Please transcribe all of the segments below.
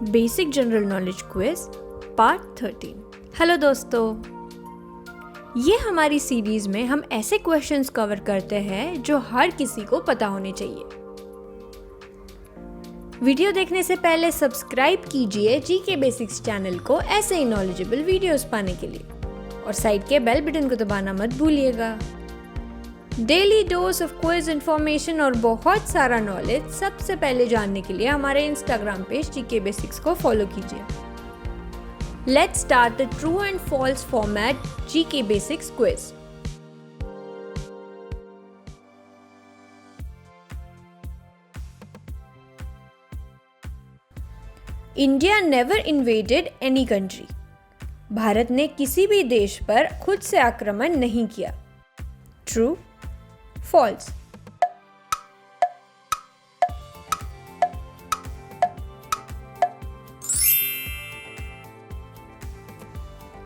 Basic general knowledge quiz part 13। Hello दोस्तों, ये हमारी सीरीज में हम ऐसे क्वेश्चंस कवर करते हैं जो हर किसी को पता होने चाहिए। वीडियो देखने से पहले सब्सक्राइब कीजिए जीके बेसिक्स चैनल को ऐसे ही नॉलेजेबल वीडियोस पाने के लिए, और साइड के बेल बटन को दबाना मत भूलिएगा। Daily dose of quiz information और बहुत सारा नॉलेज सबसे पहले जानने के लिए हमारे इंस्टाग्राम पेज जीके बेसिक्स को फॉलो कीजिए। Let's start the true and false format GK basics quiz. India never invaded any country. Bharat ने किसी भी देश पर खुद से आक्रमण नहीं किया। True, false.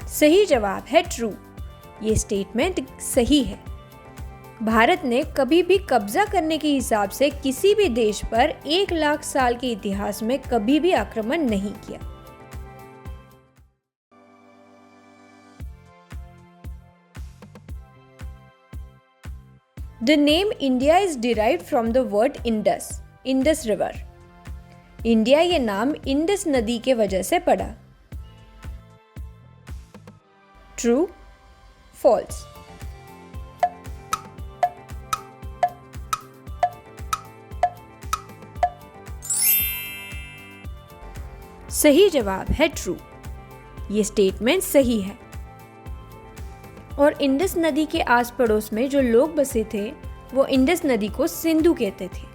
सही जवाब है ट्रू। ये स्टेटमेंट सही है। भारत ने कभी भी कब्जा करने के हिसाब से किसी भी देश पर 1,00,000 साल के इतिहास में कभी भी आक्रमण नहीं किया। The name India is derived from the word Indus, Indus River. India ये नाम इंडस नदी के वजह से पड़ा। True, false. सही जवाब है ट्रू। ये स्टेटमेंट सही है। और इंडस नदी के आस पड़ोस में जो लोग बसे थे वो इंडस नदी को सिंधु कहते थे।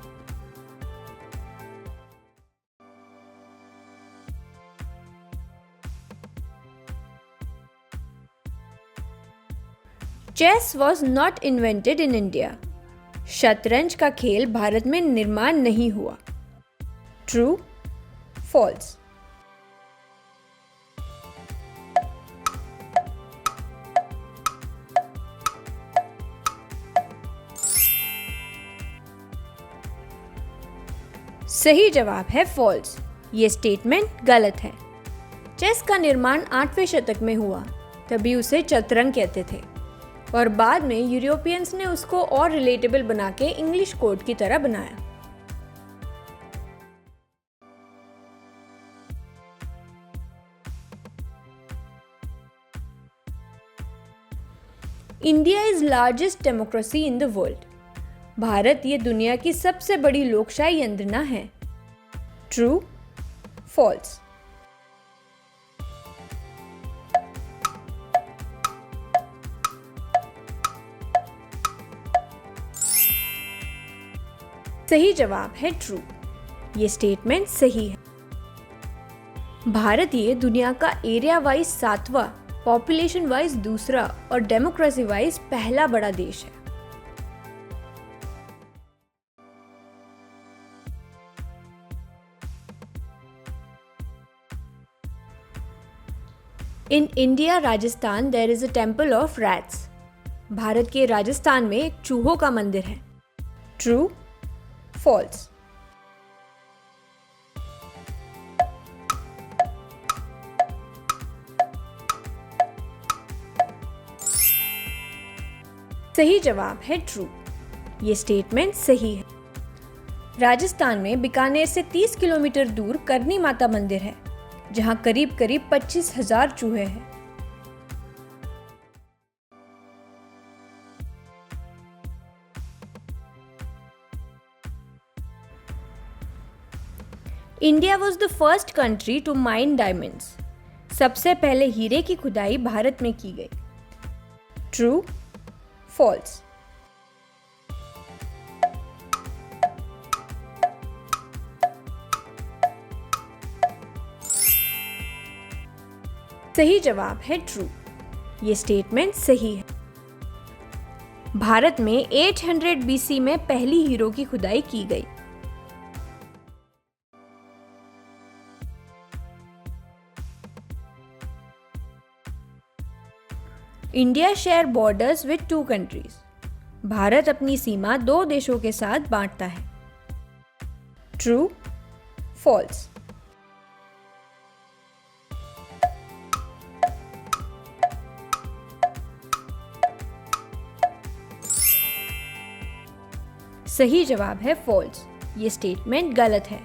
Chess was not invented in India. शतरंज का खेल भारत में निर्माण नहीं हुआ। True, false. सही जवाब है फॉल्स। ये स्टेटमेंट गलत है। चेस का निर्माण 8वें शतक में हुआ, तभी उसे चतुरंग कहते थे, और बाद में यूरोपियंस ने उसको और रिलेटेबल बना के इंग्लिश कोड की तरह बनाया। India is largest democracy in the world. Bharat ये दुनिया की सबसे बड़ी लोकशाही यंत्रणा है। True, false. सही जवाब है ट्रू। ये स्टेटमेंट सही है। भारत ये दुनिया का एरिया वाइज 7वां, पॉपुलेशन वाइज दूसरा और डेमोक्रेसी वाइज पहला बड़ा देश है। In India, Rajasthan, there is a temple of rats. Bharat के राजस्थान में एक चूहों का मंदिर है। True, false. सही जवाब है ट्रू। ये स्टेटमेंट सही है। राजस्थान में बीकानेर से 30 किलोमीटर दूर करनी माता मंदिर है, जहां करीब करीब 25,000 चूहे हैं। India was the first country to mine diamonds. सबसे पहले हीरे की खुदाई भारत में की गई। True, false. सही जवाब है ट्रू। ये स्टेटमेंट सही है। भारत में 800 BC में पहली हीरो की खुदाई की गई। India share borders with 2 countries. Bharat अपनी सीमा 2 देशों के साथ बांटता है। True, false. सही जवाब है फॉल्स। ये स्टेटमेंट गलत है।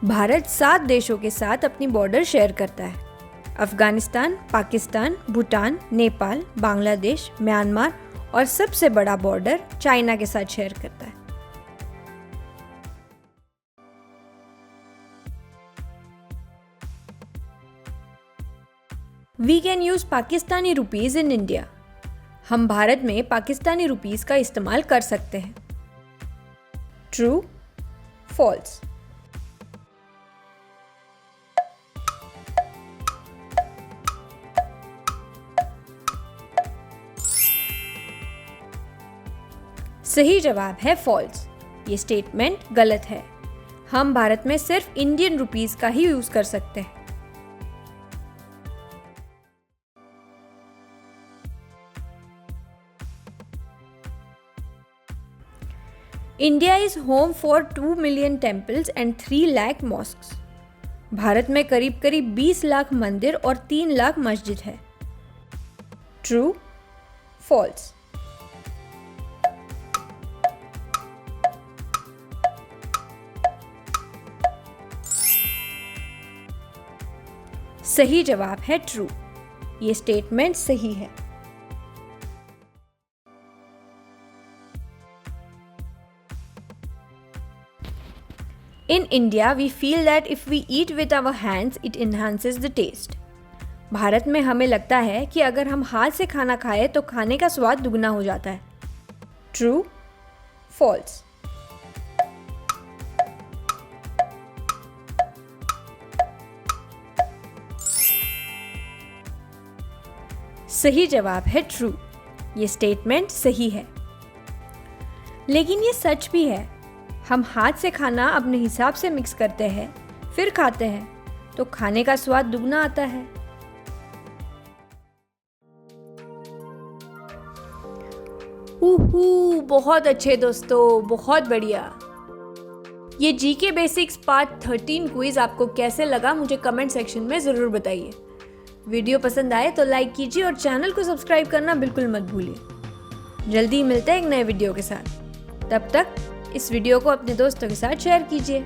भारत 7 देशों के साथ अपनी बॉर्डर शेयर करता है। अफगानिस्तान, पाकिस्तान, भूटान, नेपाल, बांग्लादेश, म्यांमार और सबसे बड़ा बॉर्डर चाइना के साथ शेयर करता है। We can use Pakistani rupees in India. हम भारत में पाकिस्तानी रुपीस का इस्तेमाल कर सकते हैं। True, false. सही जवाब है फॉल्स। ये स्टेटमेंट गलत है। हम भारत में सिर्फ इंडियन रुपीस का ही यूज कर सकते हैं। India is home for 2 million temples and 3 lakh mosques. Bharat में करीब करीब 20 लाख मंदिर और 3 लाख मस्जिद है। True, false. सही जवाब है ट्रू। ये स्टेटमेंट सही है। In India, we feel that if we eat with our hands, it enhances the taste. Bharat में हमें लगता है कि अगर हम हाथ से खाना खाएं तो खाने का स्वाद दुगना हो जाता है। True, false. सही जवाब है ट्रू। ये स्टेटमेंट सही है। लेकिन ये सच भी है। हम हाथ से खाना अपने हिसाब से मिक्स करते हैं, फिर खाते हैं, तो खाने का स्वाद दुगना आता है। बहुत अच्छे दोस्तों, बहुत बढ़िया। ये जीके बेसिक्स पार्ट 13 क्विज आपको कैसे लगा मुझे कमेंट सेक्शन में ज़रूर बताइए। वीडियो पसंद आए तो लाइक कीजिए और चैनल को सब्सक्राइब करना बिल्कुल मत भूलिए। जल्दी मिलते हैं एक नए वीडियो के साथ। तब तक इस वीडियो को अपने दोस्तों के साथ शेयर कीजिए।